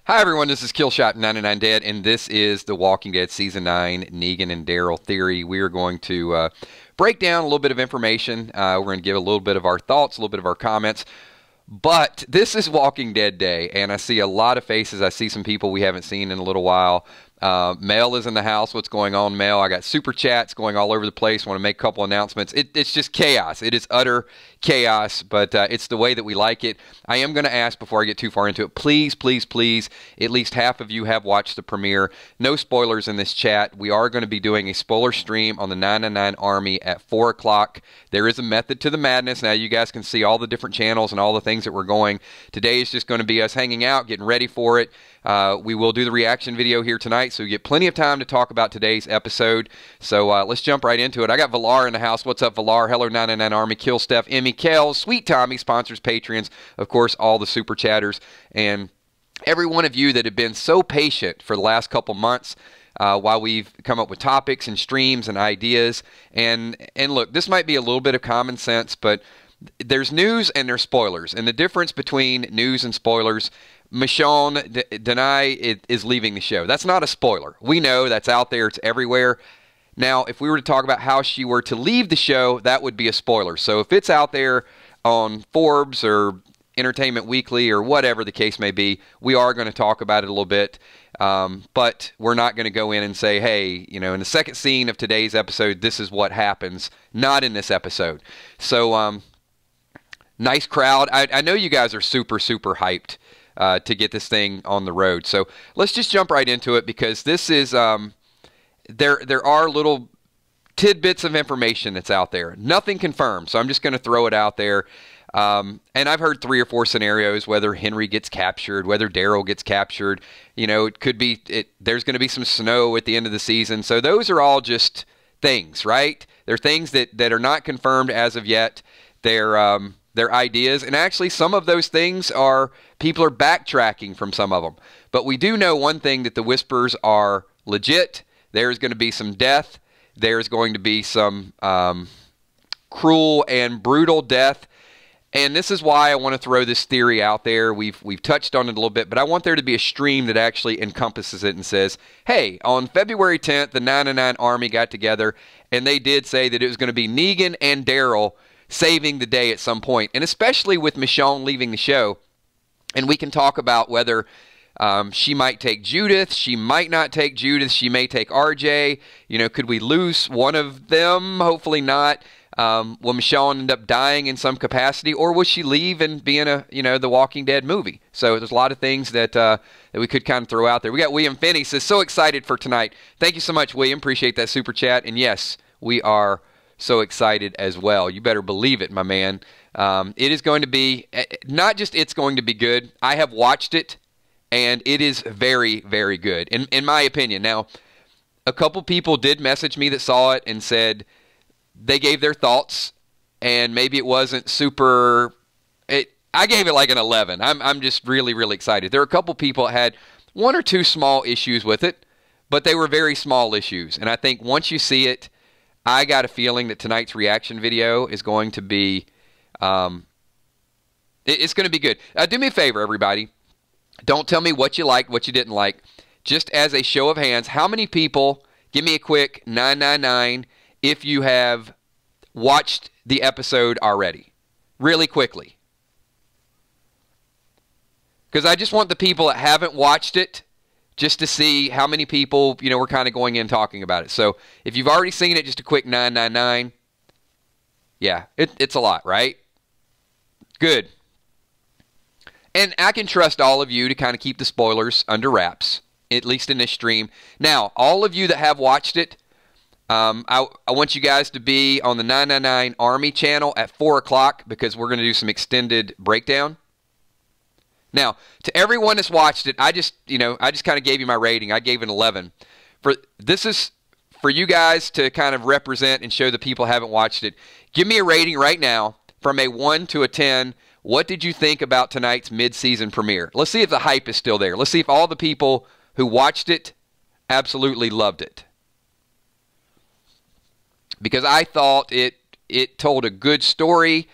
Hi everyone, this is Killshot99 Dead, and this is The Walking Dead Season 9, Negan and Daryl Theory. We are going to break down a little bit of information. We're going to give a little bit of our thoughts, a little bit of our comments. But this is Walking Dead Day, and I see a lot of faces. I see some people we haven't seen in a little while. Mel is in the house. What's going on, Mel? I got super chats going all over the place. Want to make a couple announcements. It's just chaos. It is utter chaos, but it's the way that we like it. I am going to ask before I get too far into it, please, please, please, at least half of you have watched the premiere. No spoilers in this chat. We are going to be doing a spoiler stream on the 999 Army at 4 o'clock. There is a method to the madness. Now you guys can see all the different channels and all the things that we're going. Today is just going to be us hanging out, getting ready for it. We will do the reaction video here tonight, so you get plenty of time to talk about today's episode. So let's jump right into it. I got Valar in the house. What's up, Valar? Hello, 999 Army. Kill Steph, Emmy, Kel, Sweet Tommy, sponsors, Patreons, of course, all the super chatters, and every one of you that have been so patient for the last couple months while we've come up with topics and streams and ideas. And look, this might be a little bit of common sense, but there's news and there's spoilers. And the difference between news and spoilers, Michonne Denai is leaving the show. That's not a spoiler. We know that's out there. It's everywhere. Now, if we were to talk about how she were to leave the show, that would be a spoiler. So if it's out there on Forbes or Entertainment Weekly or whatever the case may be, we are going to talk about it a little bit. But we're not going to go in and say, hey, you know, in the second scene of today's episode, this is what happens. Not in this episode. So, nice crowd. I know you guys are super, super hyped to get this thing on the road. So let's just jump right into it, because this is, there are little tidbits of information that's out there. Nothing confirmed, so I'm just going to throw it out there. And I've heard 3 or 4 scenarios, whether Henry gets captured, whether Daryl gets captured. You know, it could be, there's going to be some snow at the end of the season. So those are all just things, right? They're things that are not confirmed as of yet. They're ideas, and actually some of those things are, people are backtracking from some of them. But we do know one thing, that the whispers are legit. There's going to be some death. There's going to be some cruel and brutal death. And this is why I want to throw this theory out there. We've touched on it a little bit, but I want there to be a stream that actually encompasses it and says, hey, on February 10th, the 999 Army got together, and they did say that it was going to be Negan and Daryl saving the day at some point. And especially with Michonne leaving the show, and we can talk about whether she might take Judith, she might not take Judith, she may take RJ. You know, could we lose one of them? Hopefully not. Will Michonne end up dying in some capacity, or will she leave and be in the Walking Dead movie? So there's a lot of things that we could kind of throw out there. We got William Finney says, so excited for tonight. Thank you so much, William. Appreciate that super chat. And yes, we are so excited as well. You better believe it, my man. It is going to be, not just it's going to be good. I have watched it, and it is very, very good, in my opinion. Now, a couple people did message me that saw it and said they gave their thoughts, and maybe it wasn't super. I gave it like an 11. I'm just really, really excited. There are a couple people that had 1 or 2 small issues with it, but they were very small issues. And I think once you see it, I got a feeling that tonight's reaction video is going to be, it's going to be good. Do me a favor, everybody. Don't tell me what you liked, what you didn't like. Just as a show of hands, how many people, give me a quick 999 if you have watched the episode already. Really quickly. Because I just want the people that haven't watched it, just to see how many people, you know, we're kind of going in talking about it. So if you've already seen it, just a quick 999. Yeah, it's a lot, right? Good. And I can trust all of you to kind of keep the spoilers under wraps, at least in this stream. Now, all of you that have watched it, I want you guys to be on the 999 Army channel at 4 o'clock, because we're going to do some extended breakdown. Now, to everyone that's watched it, I just kind of gave you my rating. I gave it an 11. This is for you guys to kind of represent and show the people who haven't watched it. Give me a rating right now from a 1 to a 10. What did you think about tonight's mid-season premiere? Let's see if the hype is still there. Let's see if all the people who watched it absolutely loved it. Because I thought it told a good story.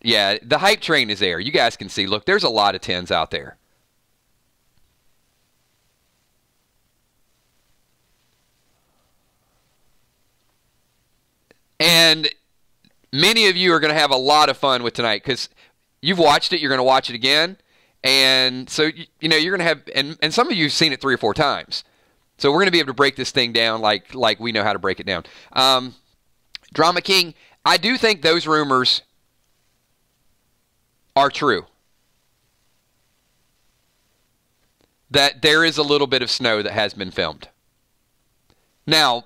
Yeah, the hype train is there. You guys can see. Look, there's a lot of 10s out there. And many of you are going to have a lot of fun with tonight because you've watched it. You're going to watch it again. And so, you know, you're going to have, and some of you have seen it 3 or 4 times. So we're going to be able to break this thing down like we know how to break it down. Drama King, I do think those rumors are true. That there is a little bit of snow that has been filmed. Now,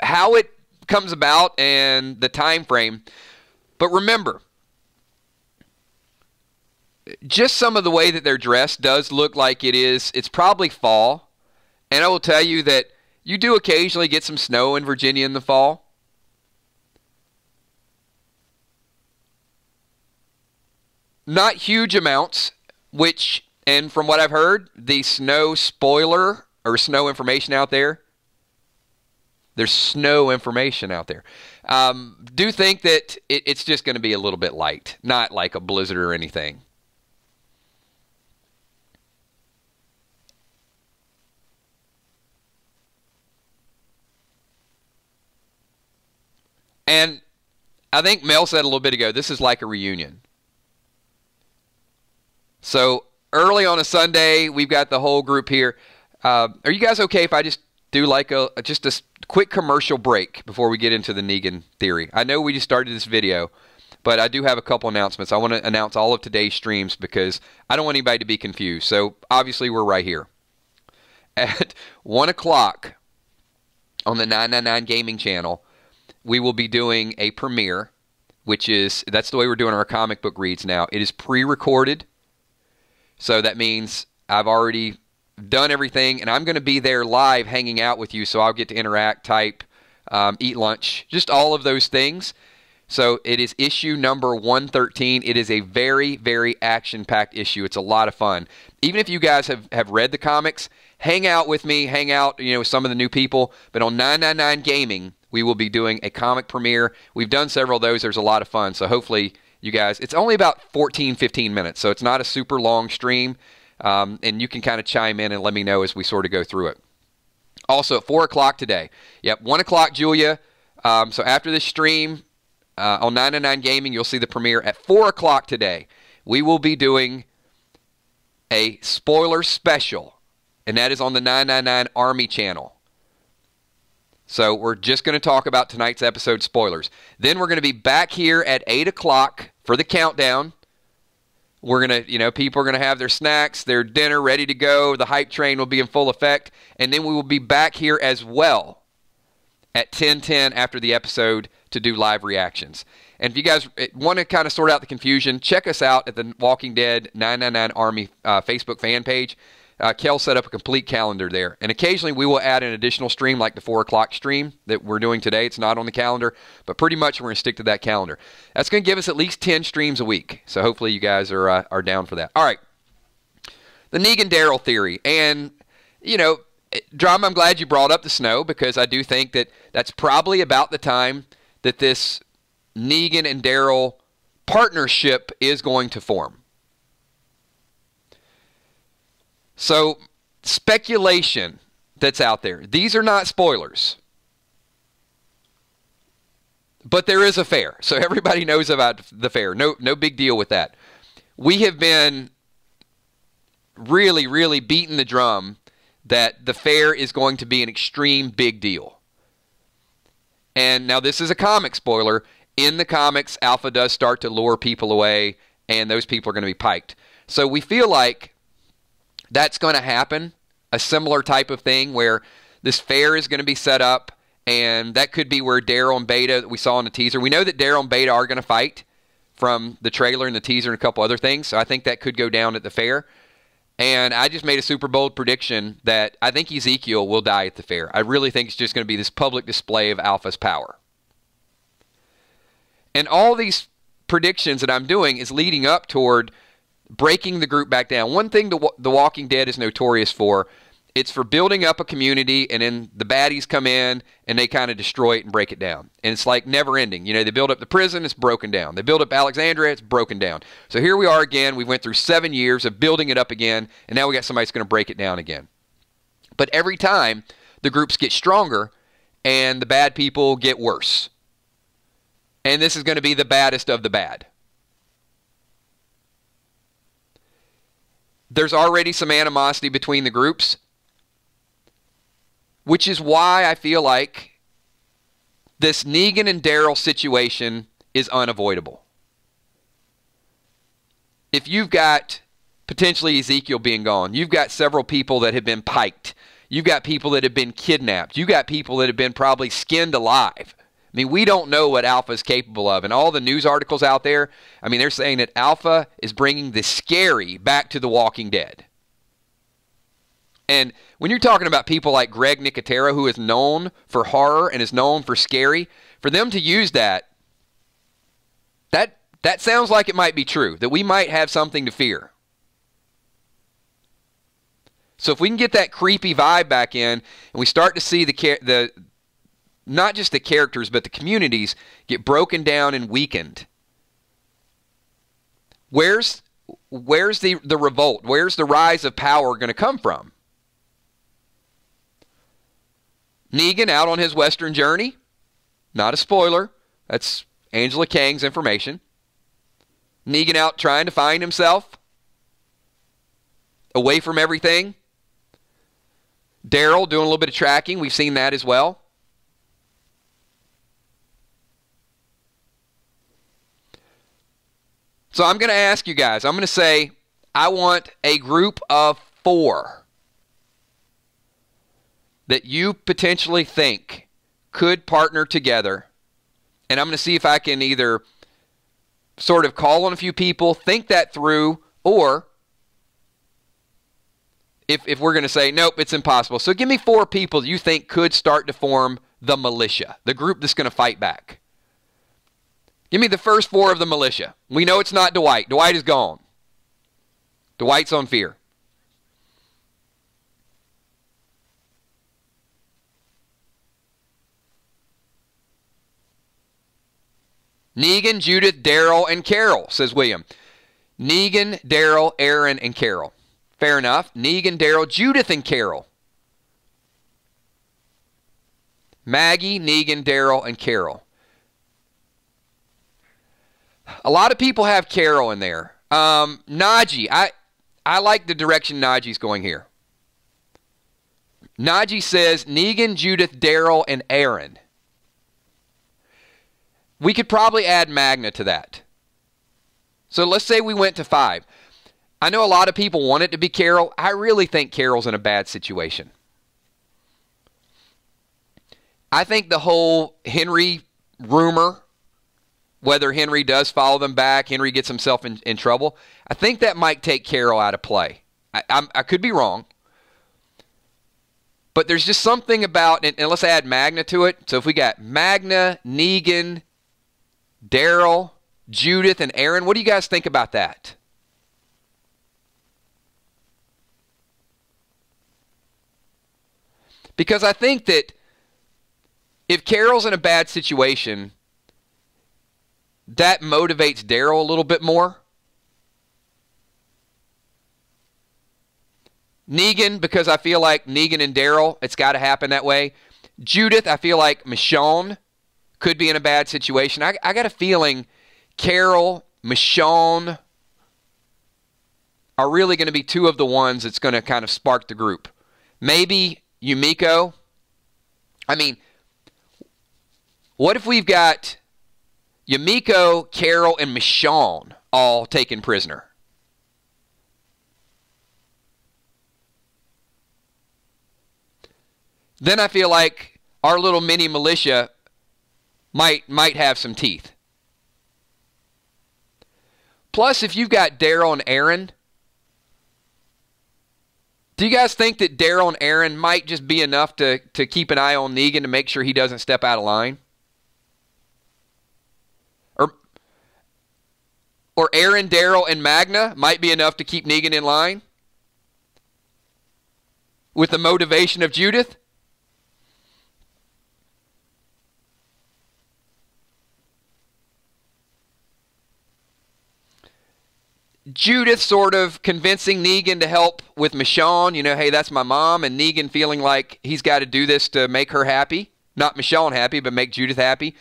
how it comes about and the time frame, but remember, just some of the way that they're dressed does look like it's probably fall. And I will tell you that you do occasionally get some snow in Virginia in the fall. Not huge amounts, which, and from what I've heard, the snow spoiler or snow information out there, there's snow information out there. Do think that it's just going to be a little bit light, not like a blizzard or anything. And I think Mel said a little bit ago, this is like a reunion. So early on a Sunday, we've got the whole group here. Are you guys okay if I just do like just a quick commercial break before we get into the Negan theory? I know we just started this video, but I do have a couple announcements. I want to announce all of today's streams because I don't want anybody to be confused. So obviously we're right here. At 1 o'clock on the 999 Gaming channel, we will be doing a premiere, that's the way we're doing our comic book reads now. It is pre-recorded, so that means I've already done everything, and I'm going to be there live hanging out with you, so I'll get to interact, type, eat lunch, just all of those things. So it is issue number 113. It is a very, very action-packed issue. It's a lot of fun. Even if you guys have read the comics, hang out with me, hang out, with some of the new people. But on 999 Gaming, we will be doing a comic premiere. We've done several of those. There's a lot of fun. So hopefully you guys, it's only about 14, 15 minutes. So it's not a super long stream. And you can kind of chime in and let me know as we sort of go through it. Also at 4 o'clock today. Yep, 1 o'clock, Julia. So after this stream on 999 Gaming, you'll see the premiere at 4 o'clock today. We will be doing a spoiler special, and that is on the 999 Army channel. So we're just going to talk about tonight's episode spoilers. Then we're going to be back here at 8 o'clock for the countdown. We're going to, people are going to have their snacks, their dinner ready to go. The hype train will be in full effect. And then we will be back here as well at 10:10 after the episode to do live reactions. And if you guys want to kind of sort out the confusion, check us out at the Walking Dead 999 Army Facebook fan page. Kel set up a complete calendar there. And occasionally we will add an additional stream like the 4 o'clock stream that we're doing today. It's not on the calendar, but pretty much we're going to stick to that calendar. That's going to give us at least 10 streams a week. So hopefully you guys are down for that. All right. The Negan Daryl theory. And, Drama, I'm glad you brought up the snow because I do think that that's probably about the time that this Negan and Daryl partnership is going to form. So, speculation that's out there. These are not spoilers. But there is a fair. So everybody knows about the fair. No big deal with that. We have been really, really beating the drum that the fair is going to be an extreme big deal. And now this is a comic spoiler. In the comics, Alpha does start to lure people away, and those people are going to be piked. So we feel like that's going to happen, a similar type of thing where this fair is going to be set up, and that could be where Daryl and Beta that we saw in the teaser. We know that Daryl and Beta are going to fight from the trailer and the teaser and a couple other things, so I think that could go down at the fair. And I just made a super bold prediction that I think Ezekiel will die at the fair. I really think it's just going to be this public display of Alpha's power. And all these predictions that I'm doing is leading up toward breaking the group back down. One thing The Walking Dead is notorious for It's for building up a community, and then the baddies come in and they kind of destroy it and break it down. And it's like never ending. You know, they build up the prison, it's broken down. They build up Alexandria, it's broken down. So here we are again. We went through 7 years of building it up again, and now we got somebody that's going to break it down again. But every time, the groups get stronger and the bad people get worse. And this is going to be the baddest of the bad. There's already some animosity between the groups, which is why I feel like this Negan and Daryl situation is unavoidable. If you've got potentially Ezekiel being gone, you've got several people that have been piked, you've got people that have been kidnapped, you've got people that have been probably skinned alive. I mean, we don't know what Alpha is capable of. And all the news articles out there, I mean, they're saying that Alpha is bringing the scary back to The Walking Dead. And when you're talking about people like Greg Nicotero, who is known for horror and is known for scary, for them to use that sounds like it might be true, that we might have something to fear. So if we can get that creepy vibe back in, and we start to see the not just the characters, but the communities get broken down and weakened, where's the revolt? Where's the rise of power going to come from? Negan out on his western journey. Not a spoiler. That's Angela Kang's information. Negan out trying to find himself. Away from everything. Daryl doing a little bit of tracking. We've seen that as well. So I'm going to ask you guys. I'm going to say I want a group of 4 that you potentially think could partner together. And I'm going to see if I can either sort of call on a few people, think that through, or if we're going to say, nope, it's impossible. So give me 4 people that you think could start to form the militia, the group that's going to fight back. Give me the first 4 of the militia. We know it's not Dwight. Dwight is gone. Dwight's on fear. Negan, Judith, Daryl, and Carol, says William. Negan, Daryl, Aaron, and Carol. Fair enough. Negan, Daryl, Judith, and Carol. Maggie, Negan, Daryl, and Carol. A lot of people have Carol in there. Najee, I like the direction Najee's going here. Najee says Negan, Judith, Daryl, and Aaron. We could probably add Magna to that. So let's say we went to 5. I know a lot of people want it to be Carol. I really think Carol's in a bad situation. I think the whole Henry rumor, whether Henry does follow them back, Henry gets himself in trouble, I think that might take Carol out of play. I could be wrong. But there's just something about, and let's add Magna to it. So if we got Magna, Negan, Daryl, Judith, and Aaron, what do you guys think about that? Because I think that if Carol's in a bad situation, that motivates Daryl a little bit more. Negan, because I feel like Negan and Daryl, it's got to happen that way. Judith, I feel like Michonne could be in a bad situation. I got a feeling Carol, Michonne are really going to be 2 of the ones that's going to kind of spark the group. Maybe Yumiko. I mean, what if we've got Yumiko, Carol, and Michonne all taken prisoner? Then I feel like our little mini militia might have some teeth. Plus, if you've got Daryl and Aaron, do you guys think that Daryl and Aaron might just be enough to keep an eye on Negan to make sure he doesn't step out of line? Or Aaron, Daryl, and Magna might be enough to keep Negan in line? with the motivation of Judith? Judith sort of convincing Negan to help with Michonne. You know, hey, that's my mom. And Negan feeling like he's got to do this to make her happy. Not Michonne happy, but make Judith happy.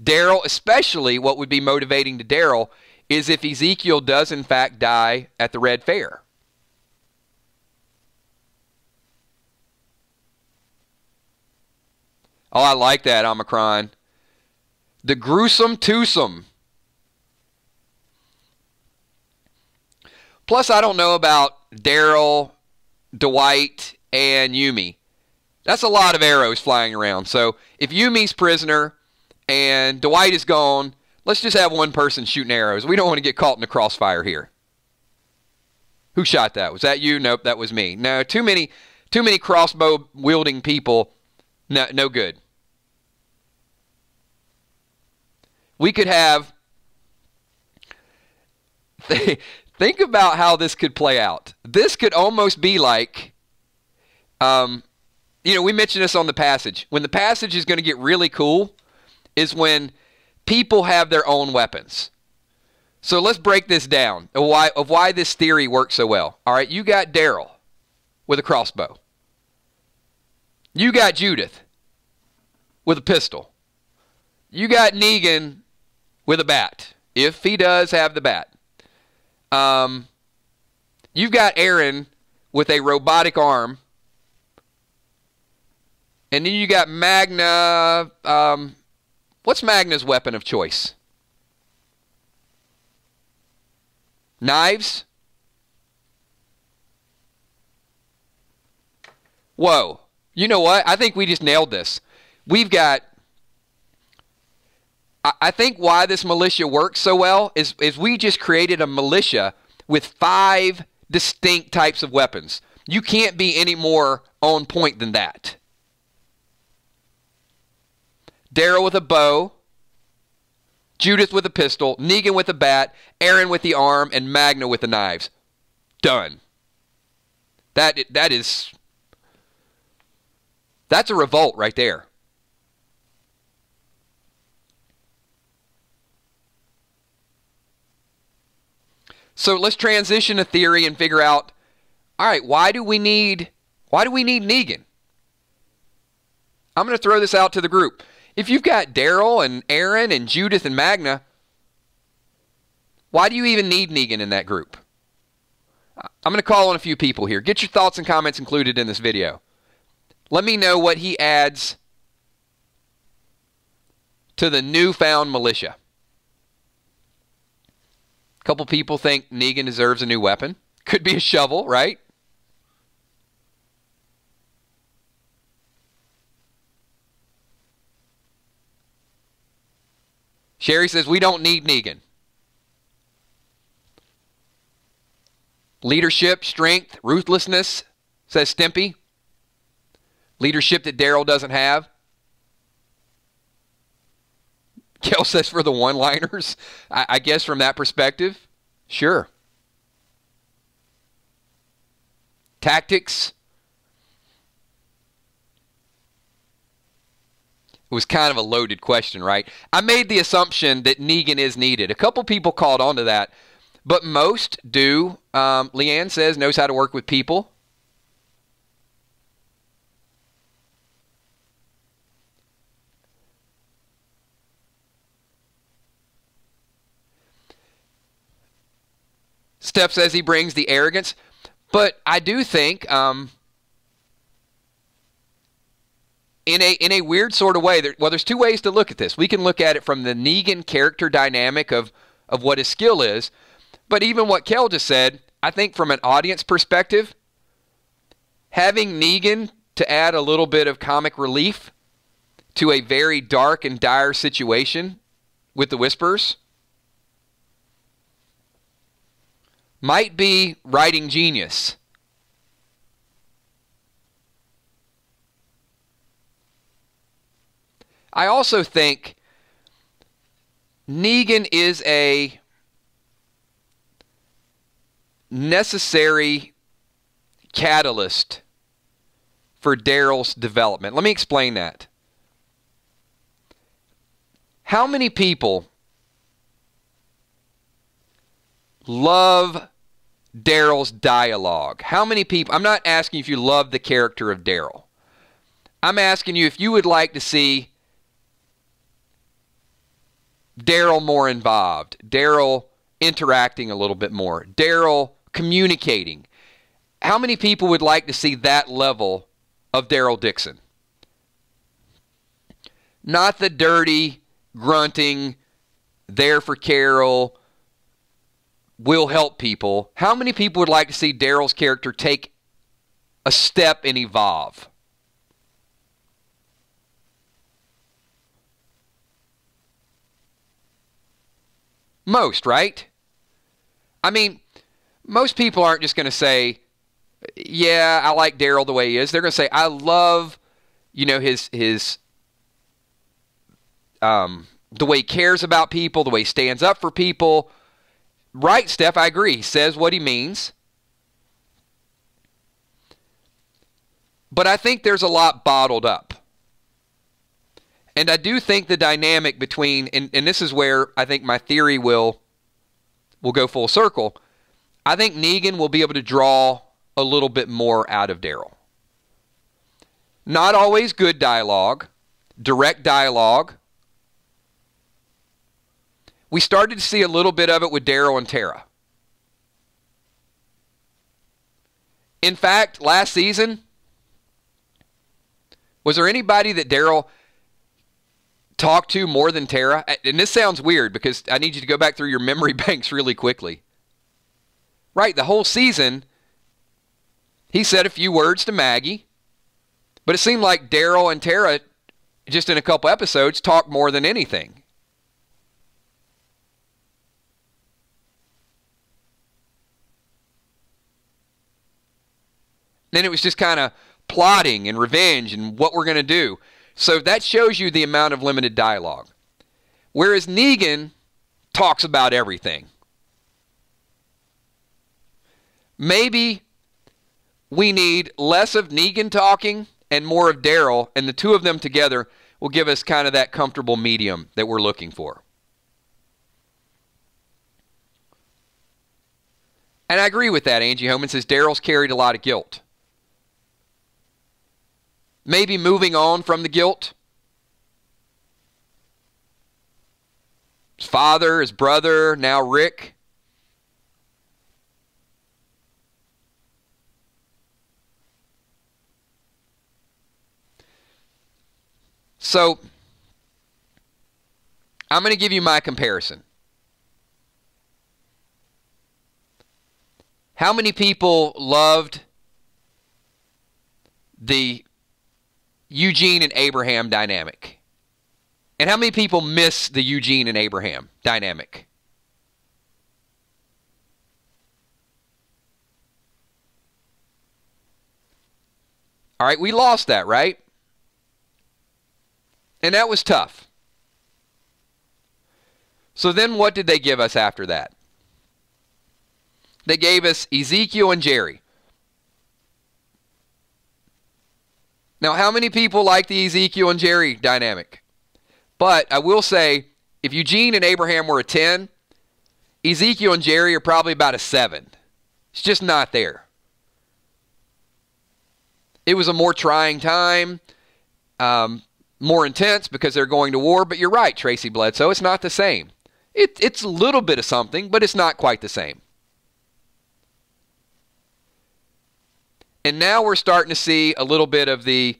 Daryl, especially what would be motivating to Daryl, is if Ezekiel does in fact die at the Red Fair. Oh, I like that, Omicron. The gruesome twosome. Plus, I don't know about Daryl, Dwight, and Yumi. That's a lot of arrows flying around. So if Yumi's prisoner and Dwight is gone, let's just have one person shooting arrows. We don't want to get caught in the crossfire here. Who shot that? Was that you? Nope, that was me. No, too many crossbow wielding people. No good. We could have... Think about how this could play out. This could almost be like, we mentioned this on the passage. When the passage is going to get really cool is when people have their own weapons. So let's break this down of why this theory works so well. All right, you got Daryl with a crossbow. You got Judith with a pistol. You got Negan with a bat, if he does have the bat. You've got Aaron with a robotic arm. And then you got Magna. What's Magna's weapon of choice? Knives? Whoa. You know what? I think we just nailed this. We've got... I think why this militia works so well is we just created a militia with 5 distinct types of weapons. You can't be any more on point than that. Daryl with a bow, Judith with a pistol, Negan with a bat, Aaron with the arm, and Magna with the knives. Done. That's a revolt right there. So let's transition to theory and figure out, all right, why do we need Negan? I'm going to throw this out to the group. If you've got Daryl and Aaron and Judith and Magna, why do you even need Negan in that group? I'm going to call on a few people here. Get your thoughts and comments included in this video. Let me know what he adds to the newfound militia. A couple people think Negan deserves a new weapon. Could be a shovel, right? Sherry says, we don't need Negan. Leadership, strength, ruthlessness, says Stimpy. Leadership that Daryl doesn't have. Kel says for the one-liners. I guess from that perspective, sure. Tactics. It was kind of a loaded question, right? I made the assumption that Negan is needed. A couple people called on to that, but most do. Leanne says knows how to work with people. Steph says he brings the arrogance. But I do think, in a weird sort of way, there's 2 ways to look at this. We can look at it from the Negan character dynamic of what his skill is. But even what Kel just said, I think from an audience perspective, having Negan to add a little bit of comic relief to a very dark and dire situation with the Whispers might be writing genius. I also think Negan is a necessary catalyst for Daryl's development. Let me explain that. How many people love Daryl's dialogue? How many people? I'm not asking if you love the character of Daryl. I'm asking you if you would like to see Daryl more involved, Daryl interacting a little bit more, Daryl communicating. How many people would like to see that level of Daryl Dixon? Not the dirty, grunting, there for Carol, will help people. How many people would like to see Daryl's character take a step and evolve? Most, right? I mean, most people aren't just going to say, yeah, I like Daryl the way he is. They're going to say, I love, his the way he cares about people, the way he stands up for people. Right, Steph, I agree. He says what he means. But I think there's a lot bottled up. And I do think the dynamic between, and this is where I think my theory will go full circle. I think Negan will be able to draw a little bit more out of Daryl. Not always good dialogue, direct dialogue. We started to see a little bit of it with Daryl and Tara. In fact, last season, was there anybody that Daryl talked to more than Tara? And this sounds weird because I need you to go back through your memory banks really quickly. Right, the whole season, he said a few words to Maggie, but it seemed like Daryl and Tara, just in a couple episodes, talked more than anything. Then it was just kind of plotting and revenge and what we're going to do. So that shows you the amount of limited dialogue. Whereas Negan talks about everything. Maybe we need less of Negan talking and more of Daryl, and the two of them together will give us kind of that comfortable medium that we're looking for. And I agree with that. Angie Homan says Daryl's carried a lot of guilt. Maybe moving on from the guilt. His father, his brother, now Rick. So, I'm going to give you my comparison. How many people loved the Eugene and Abraham dynamic? And how many people miss the Eugene and Abraham dynamic? All right, we lost that, right? And that was tough. So then what did they give us after that? They gave us Ezekiel and Jerry. Now, how many people like the Ezekiel and Jerry dynamic? But I will say, if Eugene and Abraham were a 10, Ezekiel and Jerry are probably about a 7. It's just not there. It was a more trying time, more intense because they're going to war. But you're right, Tracy Bledsoe, it's not the same. It's a little bit of something, but it's not quite the same. And now we're starting to see a little bit of the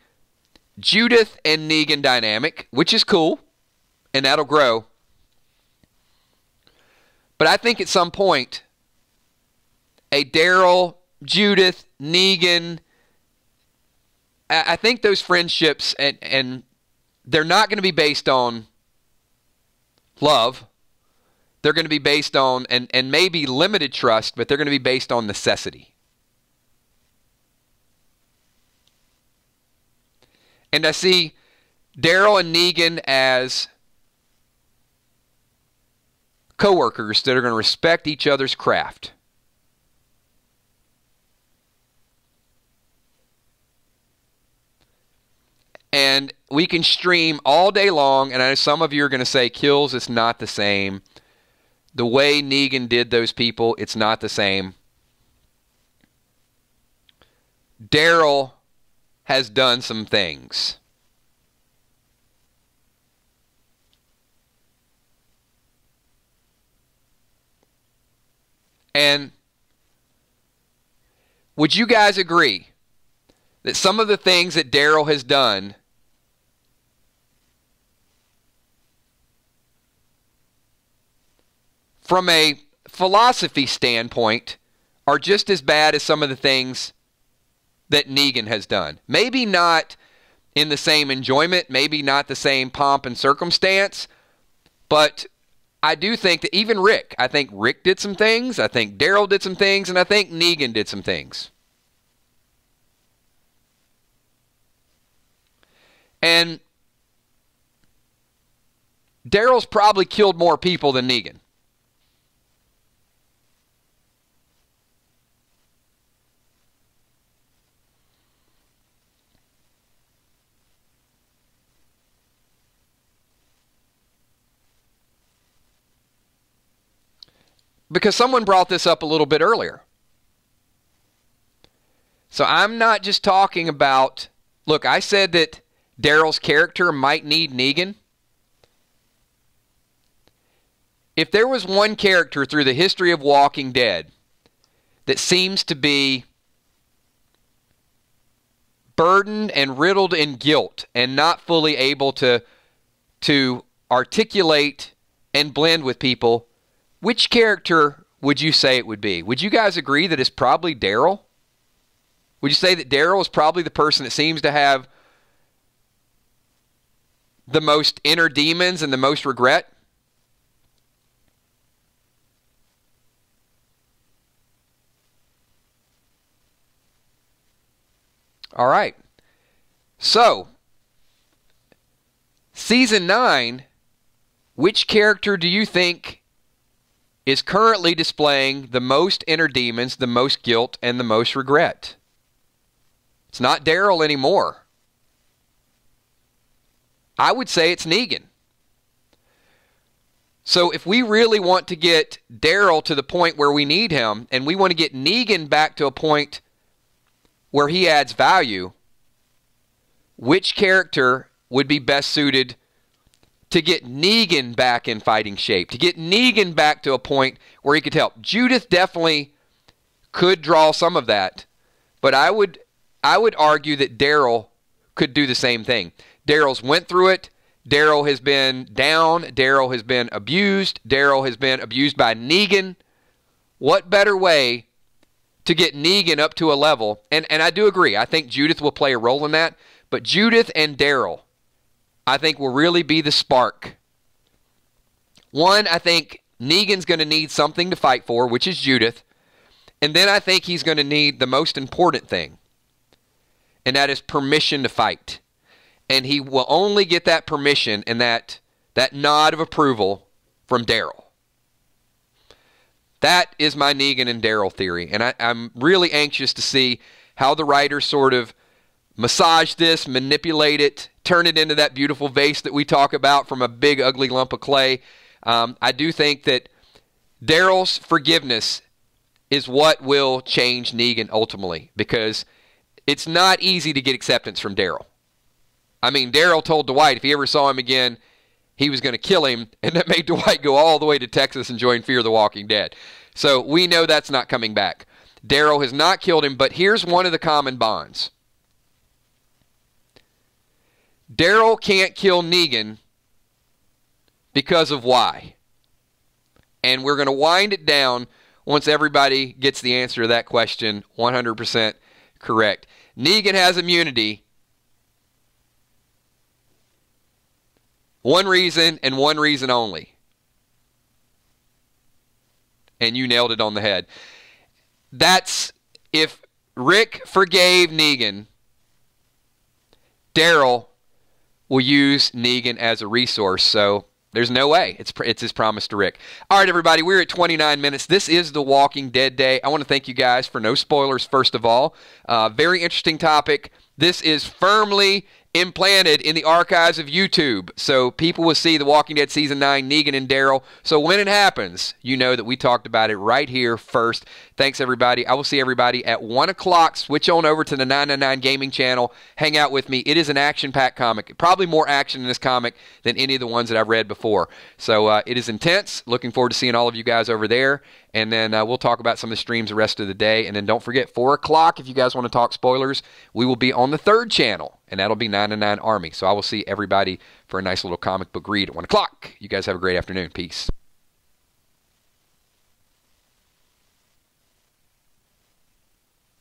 Judith and Negan dynamic, which is cool, and that'll grow. But I think at some point, a Daryl, Judith, Negan, I think those friendships, and they're not going to be based on love. They're going to be based on, and maybe limited trust, but they're going to be based on necessity. And I see Daryl and Negan as co-workers that are going to respect each other's craft. And we can stream all day long, and I know some of you are going to say, Kills, it's not the same. The way Negan did those people, it's not the same. Daryl has done some things. And would you guys agree that some of the things that Daryl has done from a philosophy standpoint are just as bad as some of the things that Negan has done? Maybe not in the same enjoyment, maybe not the same pomp and circumstance, but I do think that even Rick, I think Rick did some things, I think Daryl did some things, and I think Negan did some things. And Daryl's probably killed more people than Negan. Because someone brought this up a little bit earlier. So I'm not just talking about, look, I said that Daryl's character might need Negan. If there was one character through the history of Walking Dead that seems to be burdened and riddled in guilt and not fully able to articulate and blend with people, which character would you say it would be? Would you guys agree that it's probably Daryl? Would you say that Daryl is probably the person that seems to have the most inner demons and the most regret? All right. So, Season 9, which character do you think is currently displaying the most inner demons, the most guilt, and the most regret? It's not Daryl anymore. I would say it's Negan. So if we really want to get Daryl to the point where we need him, and we want to get Negan back to a point where he adds value, which character would be best suited to get Negan back in fighting shape, to get Negan back to a point where he could help? Judith definitely could draw some of that, but I would argue that Daryl could do the same thing. Daryl's went through it. Daryl has been down. Daryl has been abused. Daryl has been abused by Negan. What better way to get Negan up to a level? And I do agree. I think Judith will play a role in that, but Judith and Daryl, I think, will really be the spark. One, I think Negan's going to need something to fight for, which is Judith. And then I think he's going to need the most important thing, and that is permission to fight. And he will only get that permission and that nod of approval from Daryl. That is my Negan and Daryl theory. And I'm really anxious to see how the writers sort of massage this, manipulate it, turn it into that beautiful vase that we talk about from a big, ugly lump of clay. I do think that Daryl's forgiveness is what will change Negan ultimately, because it's not easy to get acceptance from Daryl. I mean, Daryl told Dwight if he ever saw him again, he was going to kill him, and that made Dwight go all the way to Texas and join Fear the Walking Dead. So we know that's not coming back. Daryl has not killed him, but here's one of the common bonds. Daryl can't kill Negan because of why. And we're going to wind it down once everybody gets the answer to that question 100% correct. Negan has immunity. One reason and one reason only. And you nailed it on the head. That's if Rick forgave Negan, Daryl will use Negan as a resource. So there's no way. It's his promise to Rick. All right, everybody, we're at 29 minutes. This is The Walking Dead Day. I want to thank you guys for no spoilers, first of all. Very interesting topic. This is firmly implanted in the archives of YouTube. So people will see The Walking Dead Season 9, Negan and Daryl. So when it happens, you know that we talked about it right here first. Thanks, everybody. I will see everybody at 1 o'clock. Switch on over to the 999 Gaming channel. Hang out with me. It is an action-packed comic. Probably more action in this comic than any of the ones that I've read before. So it is intense. Looking forward to seeing all of you guys over there. And then we'll talk about some of the streams the rest of the day. And then don't forget, 4 o'clock, if you guys want to talk spoilers, we will be on the 3rd channel. And that'll be 999 Army. So I will see everybody for a nice little comic book read at 1 o'clock. You guys have a great afternoon. Peace.